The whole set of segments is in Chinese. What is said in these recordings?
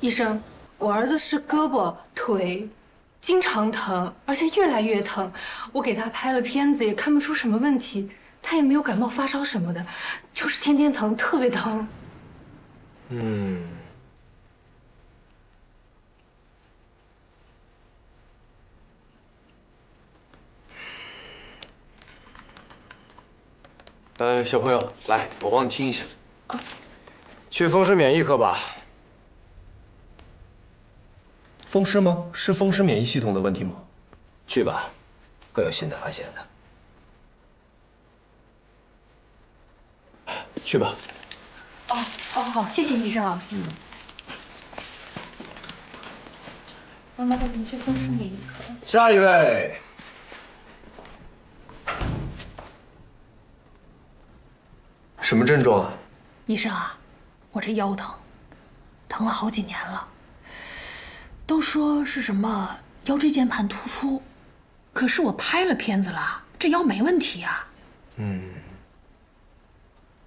医生，我儿子是胳膊、腿经常疼，而且越来越疼。我给他拍了片子，也看不出什么问题，他也没有感冒、发烧什么的，就是天天疼，特别疼。小朋友，来，我帮你听一下。去风湿免疫科吧。风湿吗？是风湿免疫系统的问题吗？去吧，会有新的发现的。去吧。好，谢谢医生啊。妈妈带你去风湿免疫科。下一位。什么症状啊？医生啊，我这腰疼，疼了好几年了。都说是什么腰椎间盘突出，可是我拍了片子了，这腰没问题啊。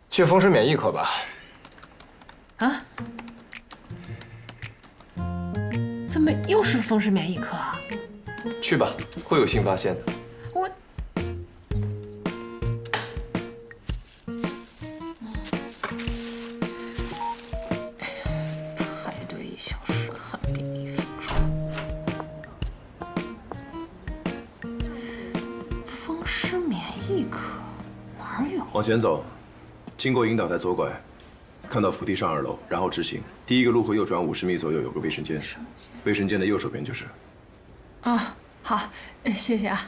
去风湿免疫科吧。啊？怎么又是风湿免疫科啊？去吧，会有新发现的。我。排队1小时，看病1分钟。风湿免疫科哪儿有？往前走，经过引导台左拐，看到扶梯上2楼，然后直行。第一个路口右转50米左右有个卫生间，卫生间的右手边就是。啊，好，谢谢啊。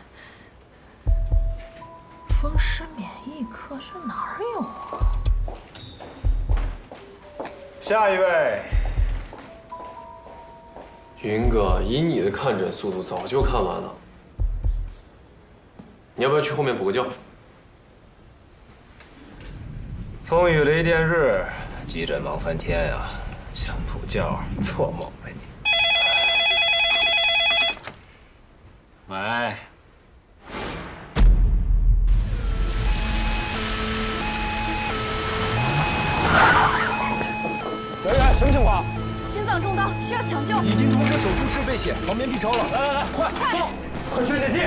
风湿免疫科这哪儿有啊？下一位。云哥，以你的看诊速度，早就看完了。你要不要去后面补个觉？风雨雷电日，急诊忙翻天呀！想补觉，做梦吧你！喂。小远，什么情况？心脏中刀，需要抢救。已经通知手术室备血，旁边 B 超了。来，快走，快去电梯！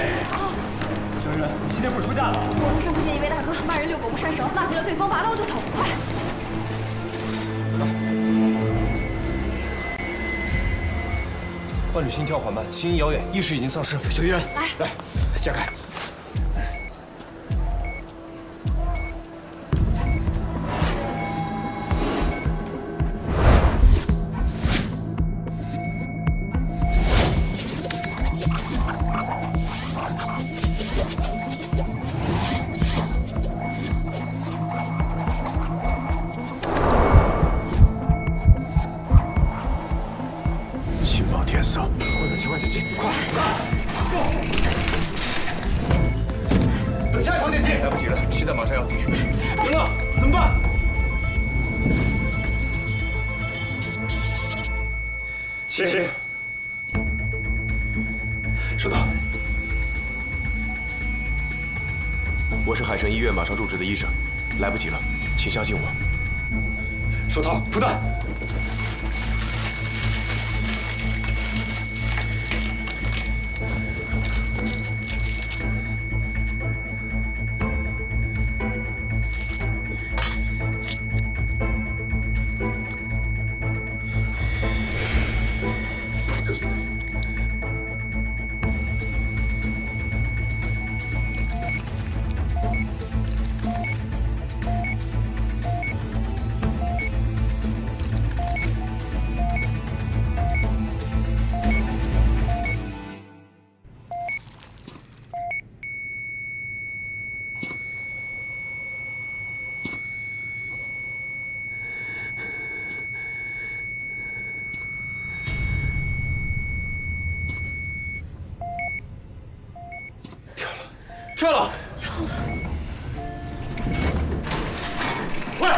小远，你今天不是出假了？我和上铺见一位大哥，骂人遛狗不拴绳，骂急了对方拔刀就捅，快！伴侣心跳缓慢，心音遥远，意识已经丧失。小医人，来，加开。心抱天色，换个情况解气，快！下一趟电梯，来不及了，现在马上要停。云哥，怎么办？起。收到。我是海城医院马上入职的医生，来不及了，请相信我。手套，铺弹。跳了！喂，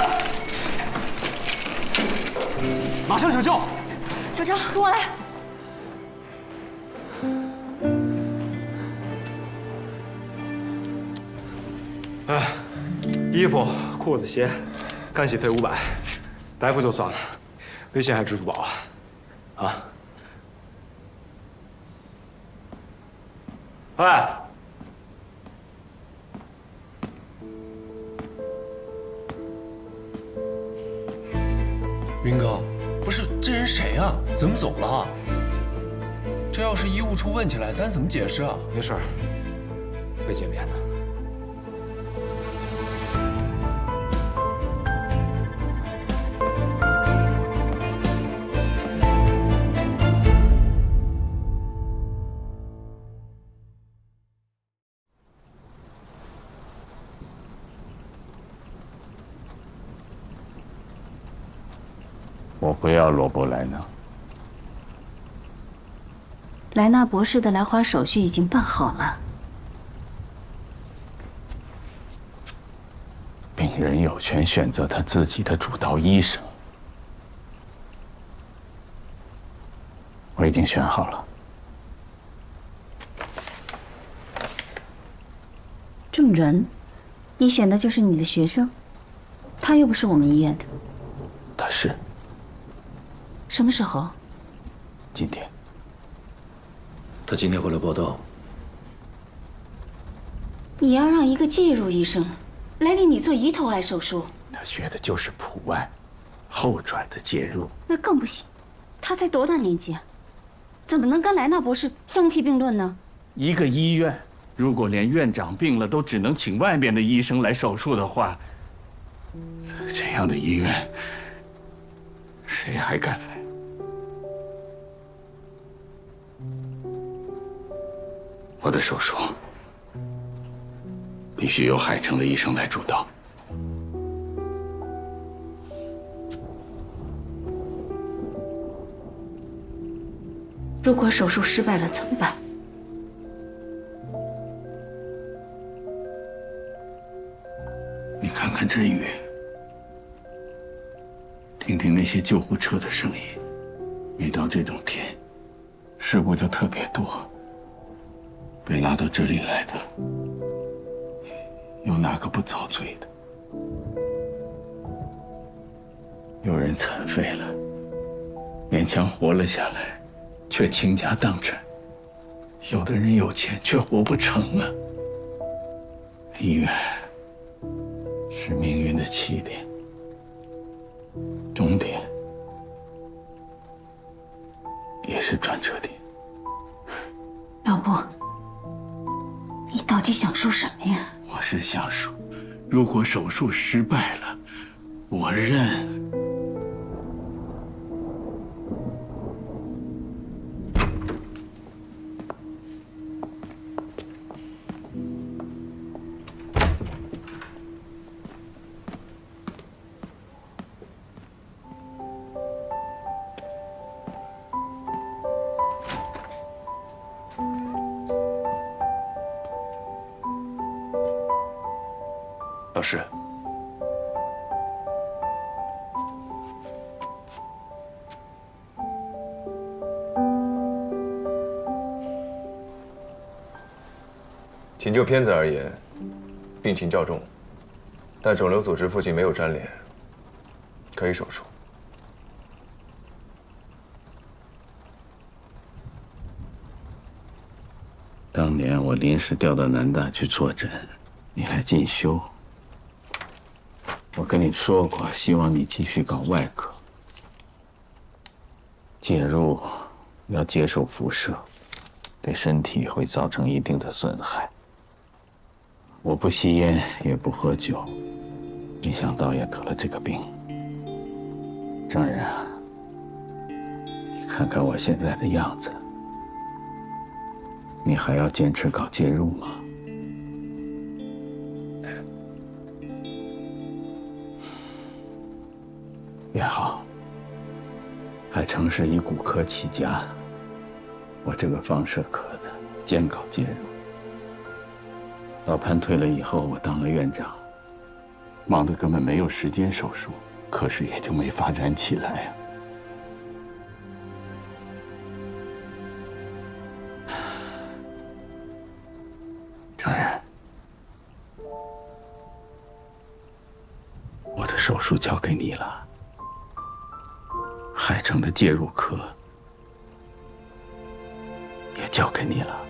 马上抢救！小张，跟我来。哎，衣服、裤子、鞋，干洗费500，大夫就算了，微信还支付宝啊？啊？哎。 云哥，不是这人谁啊？怎么走了？这要是医务处问起来，咱怎么解释啊？没事儿，会见面的。我不要罗伯莱纳。莱纳博士的来华手续已经办好了，病人有权选择他自己的主刀医生。我已经选好了。证人，你选的就是你的学生，他又不是我们医院的。他是。 什么时候？今天。他今天回来报道。你要让一个介入医生来给你做胰头癌手术？他学的就是普外，后转的介入。那更不行。他才多大年纪啊？怎么能跟莱纳博士相提并论呢？一个医院如果连院长病了都只能请外面的医生来手术的话，这样的医院谁还敢来？ 我的手术必须由海城的医生来主导。如果手术失败了怎么办？你看看这雨，听听那些救护车的声音，每到这种天，事故就特别多。 被拉到这里来的，有哪个不遭罪的？有人残废了，勉强活了下来，却倾家荡产；有的人有钱，却活不成啊。医院是命运的起点，终点也是转折点。老伯。 你到底想说什么呀？我是想说，如果手术失败了，我认。老师，仅就片子而言，病情较重，但肿瘤组织附近没有粘连，可以手术。当年我临时调到南大去坐诊，你来进修。 我跟你说过，希望你继续搞外科。介入要接受辐射，对身体会造成一定的损害。我不吸烟，也不喝酒，没想到也得了这个病。证人啊，你看看我现在的样子，你还要坚持搞介入吗？ 也好，海城是以骨科起家的，我这个放射科的兼搞介入。老潘退了以后，我当了院长，忙得根本没有时间手术，可是也就没发展起来啊。手术交给你了，海城的介入科也交给你了。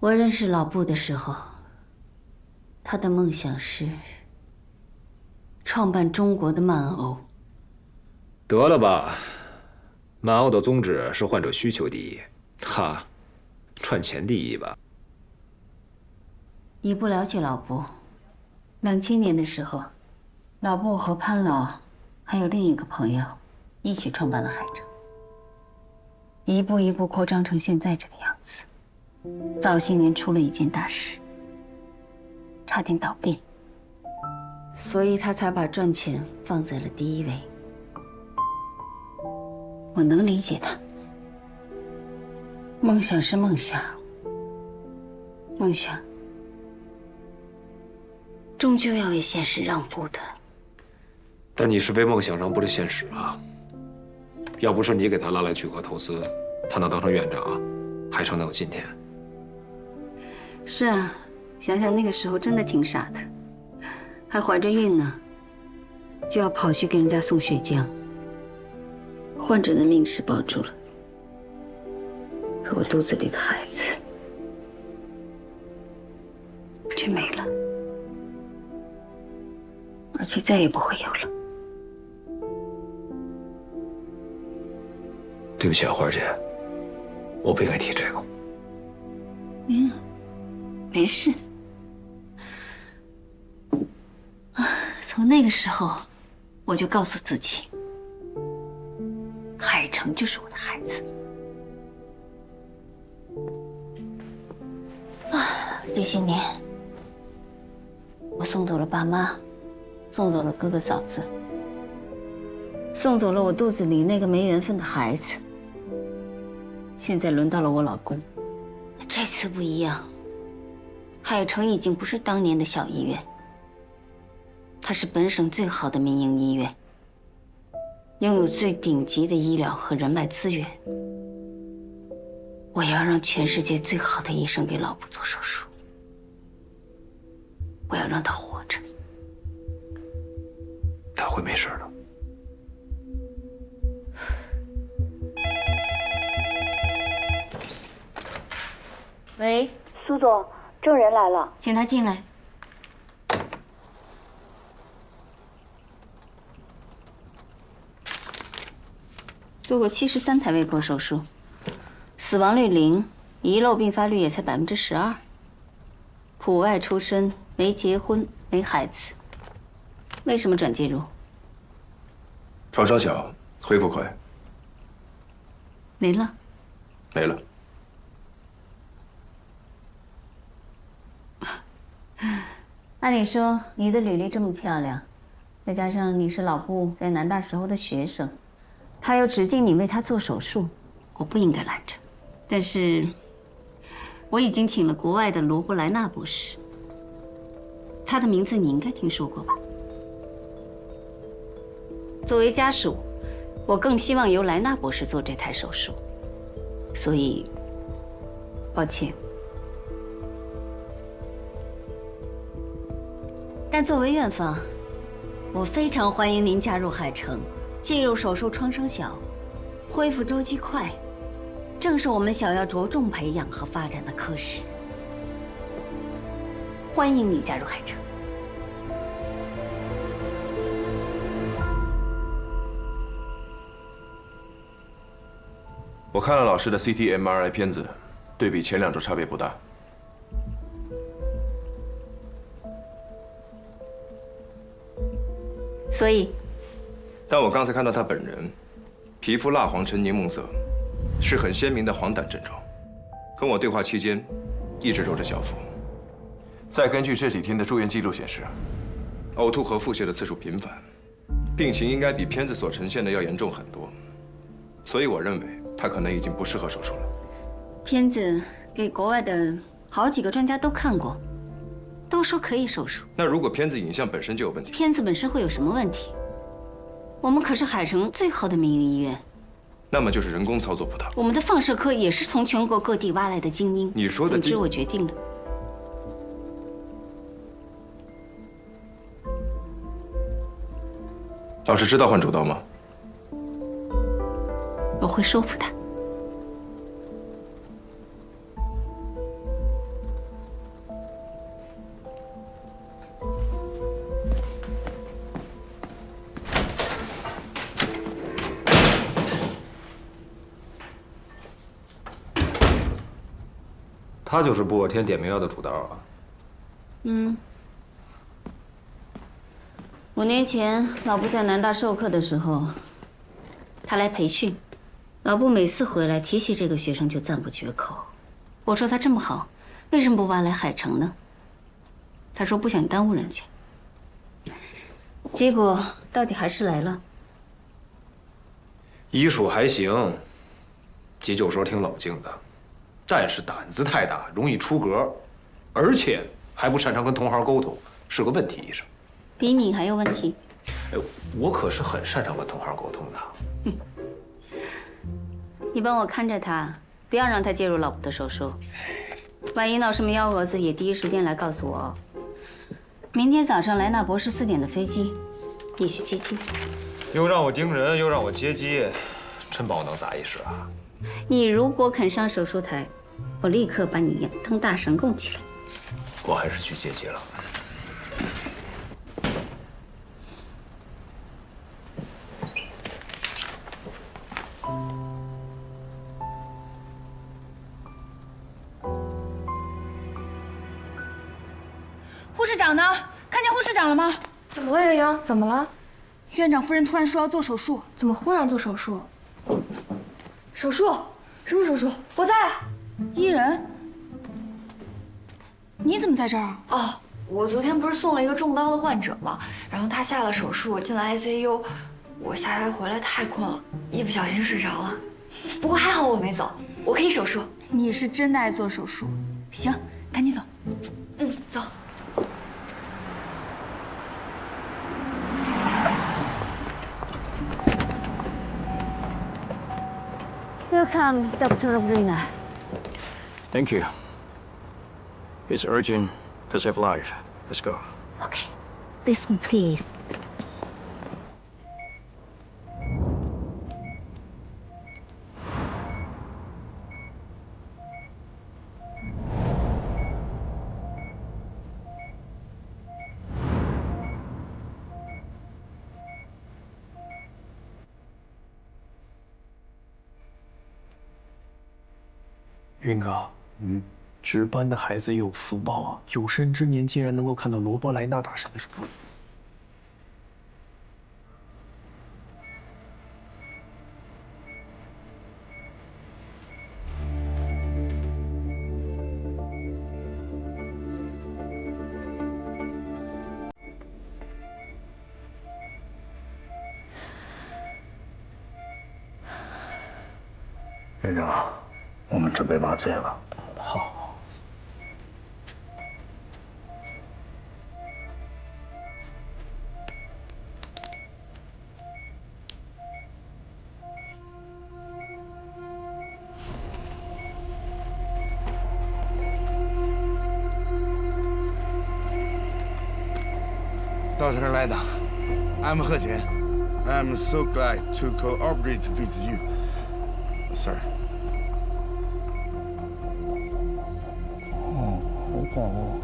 我认识老布的时候，他的梦想是创办中国的曼欧。得了吧，曼欧的宗旨是患者需求第一，他赚钱第一吧？你不了解老布。2000年的时候，老布和潘老还有另一个朋友一起创办了海城，一步一步扩张成现在这个样子。早些年出了一件大事，差点倒闭，所以他才把赚钱放在了第一位。我能理解他，梦想是梦想，梦想终究要为现实让步的。但你是为梦想让步的现实啊！要不是你给他拉来聚合投资，他能当上院长，海城能有今天？是啊，想想那个时候真的挺傻的，还怀着孕呢，就要跑去给人家送血浆。患者的命是保住了，可我肚子里的孩子却没了，而且再也不会有了。对不起啊，花儿姐，我不应该提这个。没事。从那个时候，我就告诉自己，海城就是我的孩子。这些年，我送走了爸妈，送走了哥哥嫂子，送走了我肚子里那个没缘分的孩子。现在轮到了我老公，这次不一样。海城已经不是当年的小医院，它是本省最好的民营医院，拥有最顶级的医疗和人脉资源。我要让全世界最好的医生给老布做手术，我要让他活着。他会没事的。喂，苏总，证人来了，请他进来。做过73台微波手术，死亡率0，遗漏并发率也才12%。苦外出身，没结婚，没孩子，为什么转介入？创伤小，恢复快。没了。没了。按理说，你的履历这么漂亮，再加上你是老布在南大时候的学生，他又指定你为他做手术，我不应该拦着。但是，我已经请了国外的罗布莱纳博士，他的名字你应该听说过吧？作为家属，我更希望由莱纳博士做这台手术，所以，抱歉。但作为院方，我非常欢迎您加入海城，介入手术创伤小，恢复周期快，正是我们想要着重培养和发展的科室。欢迎你加入海城。我看了老师的 CT、MRI 片子，对比前2周差别不大。所以，但我刚才看到他本人，皮肤蜡黄呈柠檬色，是很鲜明的黄疸症状。跟我对话期间，一直揉着小腹。再根据这几天的住院记录显示，呕吐和腹泻的次数频繁，病情应该比片子所呈现的要严重很多。所以我认为他可能已经不适合手术了。片子给国外的好几个专家都看过，都说可以手术。那如果片子影像本身就有问题，片子本身会有什么问题？我们可是海城最好的民营医院，那么就是人工操作不当。我们的放射科也是从全国各地挖来的精英。你说的总之，我决定了。老师知道换主刀吗？我会说服他。他就是布尔天点名要的主刀啊。嗯。5年前，老布在南大授课的时候，他来培训。老布每次回来提起这个学生就赞不绝口。我说他这么好，为什么不挖来海城呢？他说不想耽误人家。结果到底还是来了。医术还行，急救时候挺冷静的，但是胆子太大，容易出格，而且还不擅长跟同行沟通，是个问题医生。比你还有问题。哎，我可是很擅长跟同行沟通的。你帮我看着他，不要让他介入老布的手术。万一闹什么幺蛾子，也第一时间来告诉我哦。明天早上莱纳博士4点的飞机，必须接机。又让我盯人，又让我接机，真把我当杂役使啊！你如果肯上手术台，我立刻把你当大神供起来。我还是去接机了。护士长呢？看见护士长了吗？怎么了，洋洋？怎么了？院长夫人突然说要做手术。怎么忽然做手术？手术？什么手术？我在。伊人，你怎么在这儿？哦，我昨天不是送了一个中刀的患者吗？然后他下了手术，进了 ICU。我下台回来太困了，一不小心睡着了。不过还好我没走，我可以手术。你是真的爱做手术。行，赶紧走。嗯，走。Welcome, Dr. Rina. Thank you. It's urgent to save life. Let's go. Okay, this one, please. “云哥，值班的孩子也有福报啊！有生之年竟然能够看到罗伯莱纳大神的手术。院长，我们准备麻醉了。好。Dr. Leda, I'm He Jian. I'm so glad to cooperate with you. sir。哦，好饱哦。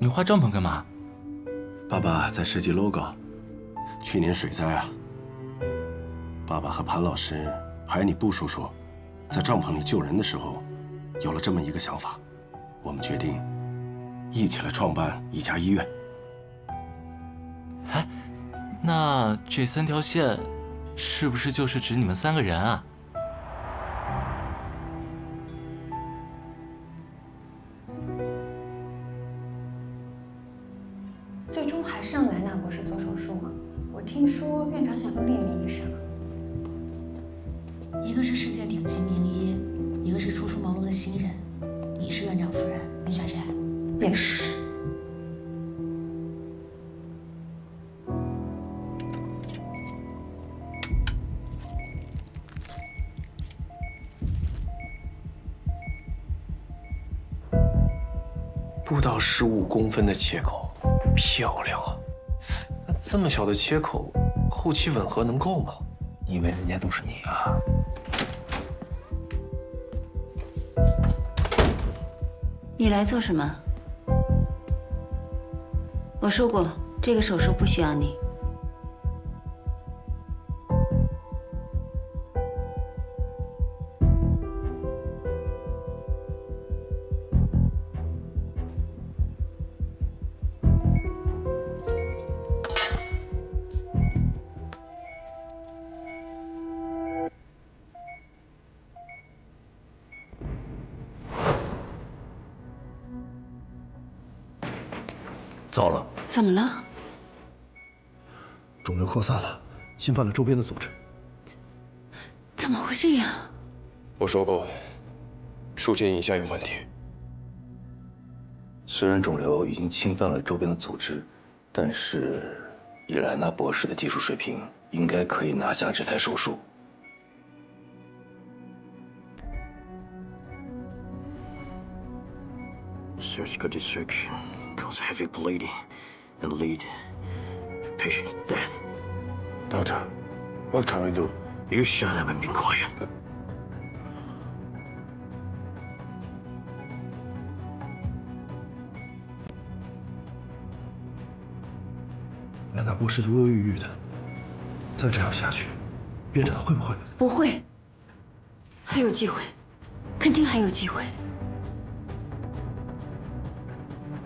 你画帐篷干嘛？爸爸在设计 logo。去年水灾啊，爸爸和潘老师还有你布叔叔，在帐篷里救人的时候，有了这么一个想法，我们决定一起来创办一家医院。哎，那这3条线，是不是就是指你们3个人啊？最终还是让莱纳博士做手术吗？我听说院长想用另一名医生。一个是世界顶级名医，一个是初出茅庐的新人。你是院长夫人，你选谁？也是。不到15公分的切口，漂亮啊！那这么小的切口，后期吻合能够吗？以为人家都是你啊？你来做什么？我说过，这个手术不需要你。糟了！怎么了？肿瘤扩散了，侵犯了周边的组织。怎么会这样？我说过，术前影像有问题。虽然肿瘤已经侵犯了周边的组织，但是以莱纳博士的技术水平，应该可以拿下这台手术。Surgical dissection cause heavy bleeding and lead to patient's death. Doctor, what can we do? You shut up and be quiet. 莱纳博士犹犹豫豫的，再这样下去，院长会不会？不会，还有机会，肯定还有机会。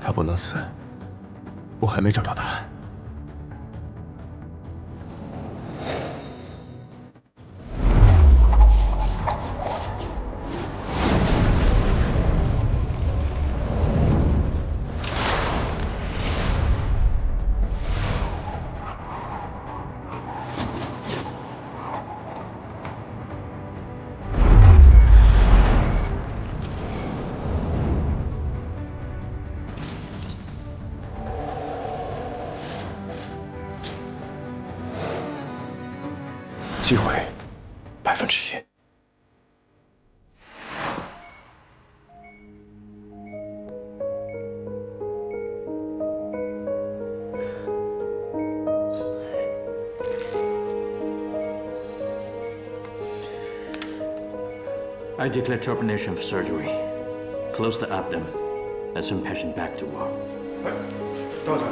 他不能死，我还没找到答案。机会1%。I declare termination of surgery. Close the abdomen and send patient back to work. Doctor，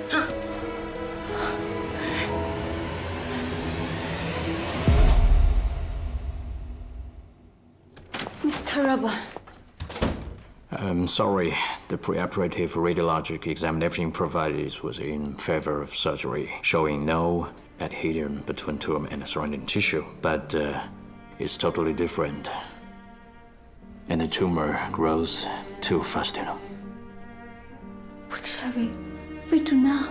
这。 Mr. Rubber. I'm sorry. The preoperative radiologic examination provided was in favor of surgery, showing no adhesion between tumor and surrounding tissue. But it's totally different. And the tumor grows too fast, you know. What shall we do now?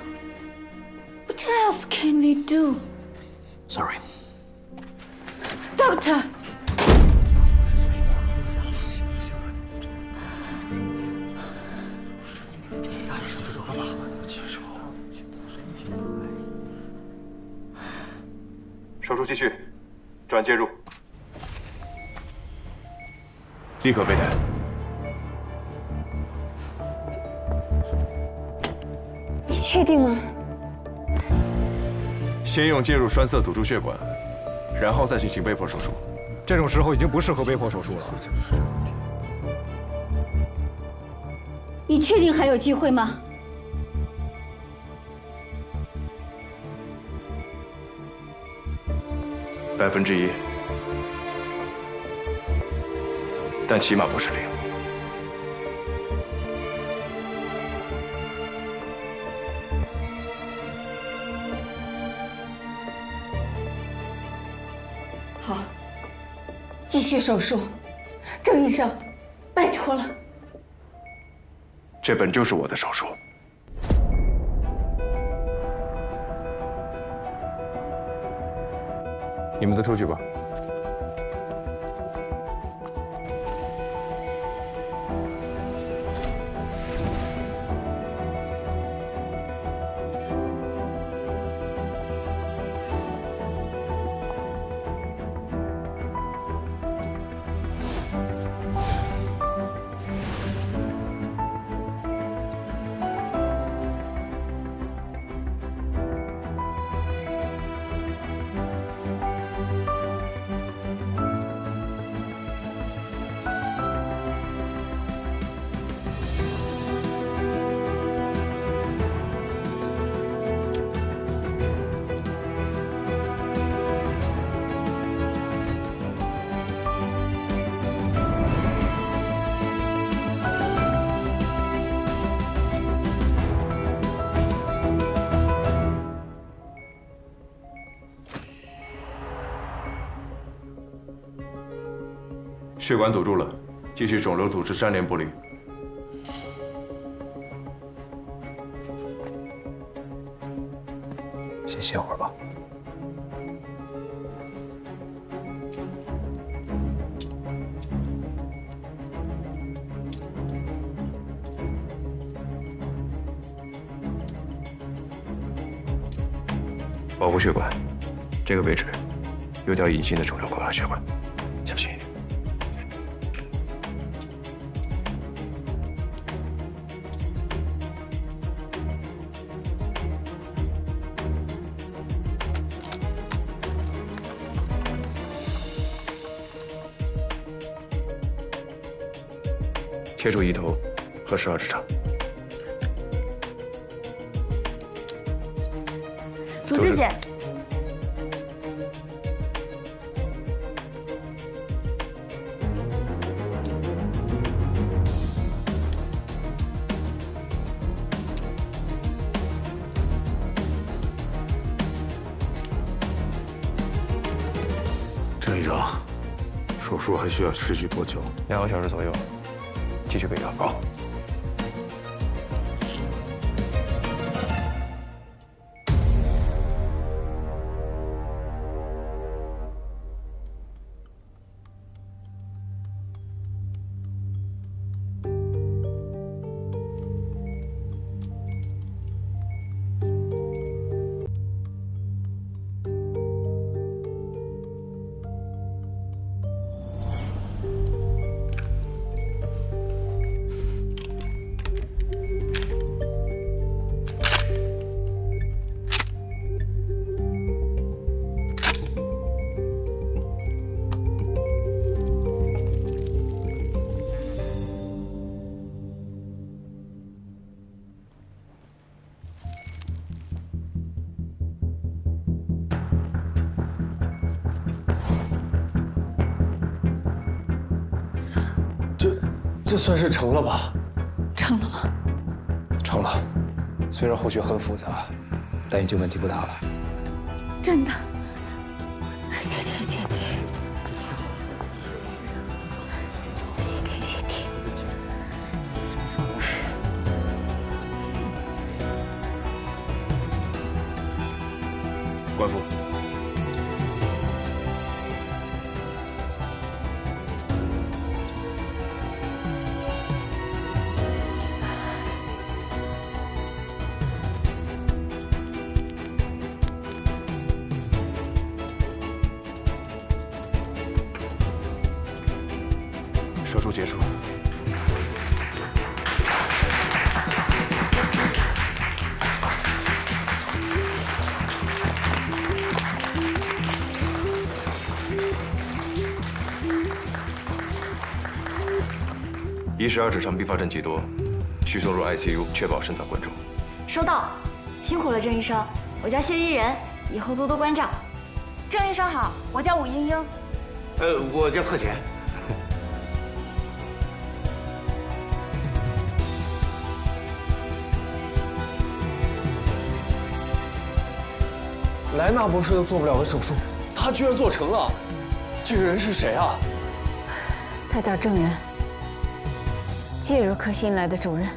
What else can we do? Sorry. Doctor! 手术继续，转介入，立刻备胎。你确定吗？先用介入栓塞堵住血管，然后再进行被迫手术。这种时候已经不适合被迫手术了。你确定还有机会吗？ 1%，但起码不是0。好，继续手术，郑医生，拜托了。这本就是我的手术。 你们都出去吧。血管堵住了，继续肿瘤组织粘连剥离。先歇会儿吧。保护血管，这个位置有条隐性的肿瘤口和血管，小心一点。 切除1头和12指肠。组织姐，郑医生，手术还需要持续多久2个小时左右。 继续给药。好。这算是成了吧？成了吗？成了，虽然后续很复杂，但已经问题不大了。真的？谢天谢地，谢天谢地。官复。手术结束。12指肠并发症极多，需送入 ICU， 确保肾脏观众。收到，辛苦了，郑医生。我叫谢依人，以后多多关照。郑医生好，我叫武英英。我叫贺乾。莱纳博士都做不了的手术，他居然做成了。这个人是谁啊？他叫郑仁，介入科新来的主任。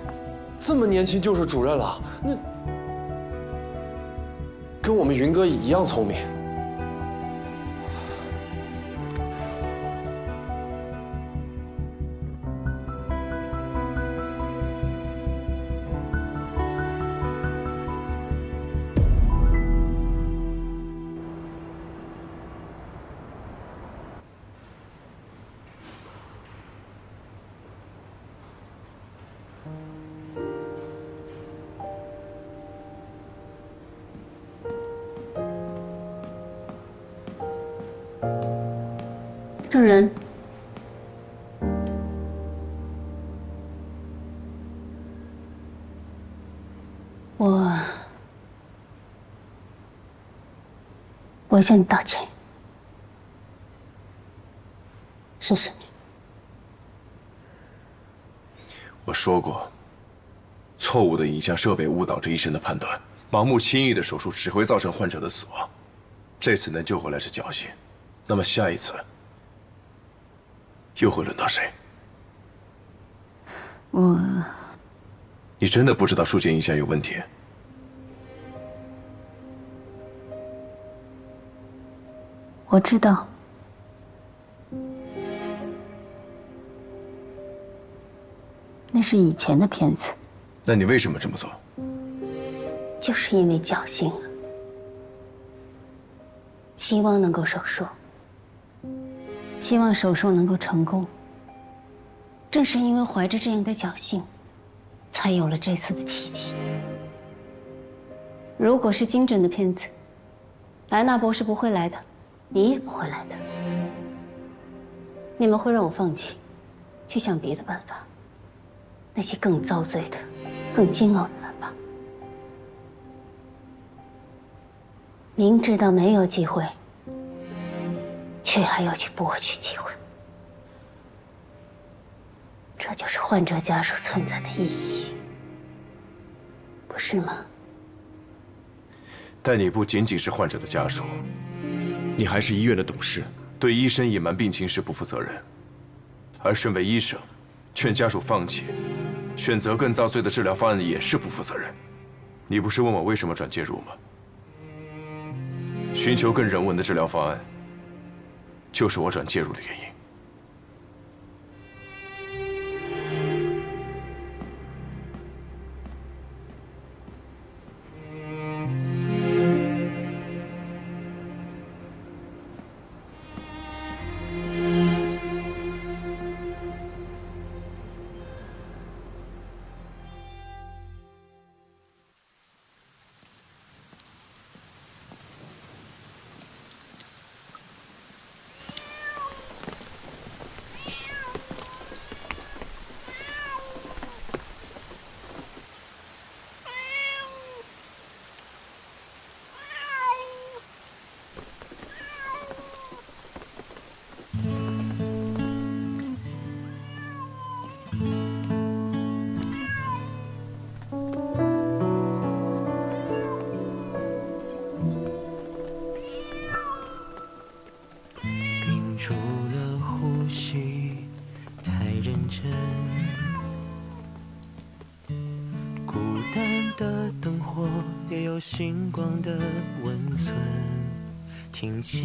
这么年轻就是主任了，那跟我们云哥一样聪明。郑仁，我向你道歉，谢谢你。我说过，错误的影像设备误导着医生的判断，盲目轻易的手术只会造成患者的死亡。这次能救回来是侥幸，那么下一次又会轮到谁？你真的不知道术前影像有问题？我知道，那是以前的片子。那你为什么这么做？就是因为侥幸，希望能够手术，希望手术能够成功。正是因为怀着这样的侥幸，才有了这次的奇迹。如果是精准的片子，莱纳博士不会来的，你也不会来的。你们会让我放弃，去想别的办法，那些更遭罪的、更煎熬的办法。明知道没有机会，却还要去博取机会，这就是患者家属存在的意义，不是吗？但你不仅仅是患者的家属，你还是医院的董事，对医生隐瞒病情是不负责任。而身为医生，劝家属放弃，选择更遭罪的治疗方案也是不负责任。你不是问我为什么转介入吗？寻求更人文的治疗方案，就是我转介入的原因。真。孤单的灯火也有星光的温存，听见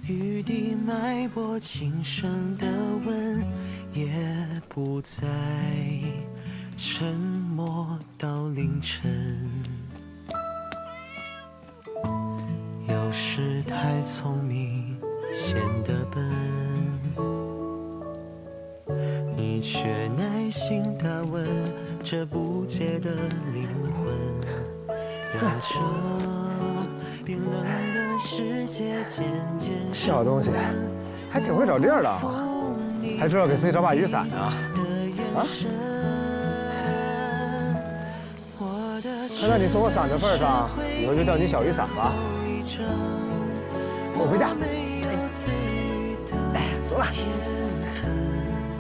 雨滴脉搏轻声的吻，也不再沉默到凌晨。有时太聪明显得笨，你却耐心地问这不解的灵魂，让这冰冷的世界渐渐小东西，还挺会找地儿的，还知道给自己找把雨伞啊！啊！看在你送我伞的份上，以后就叫你小雨伞吧。我回家。哎，走了。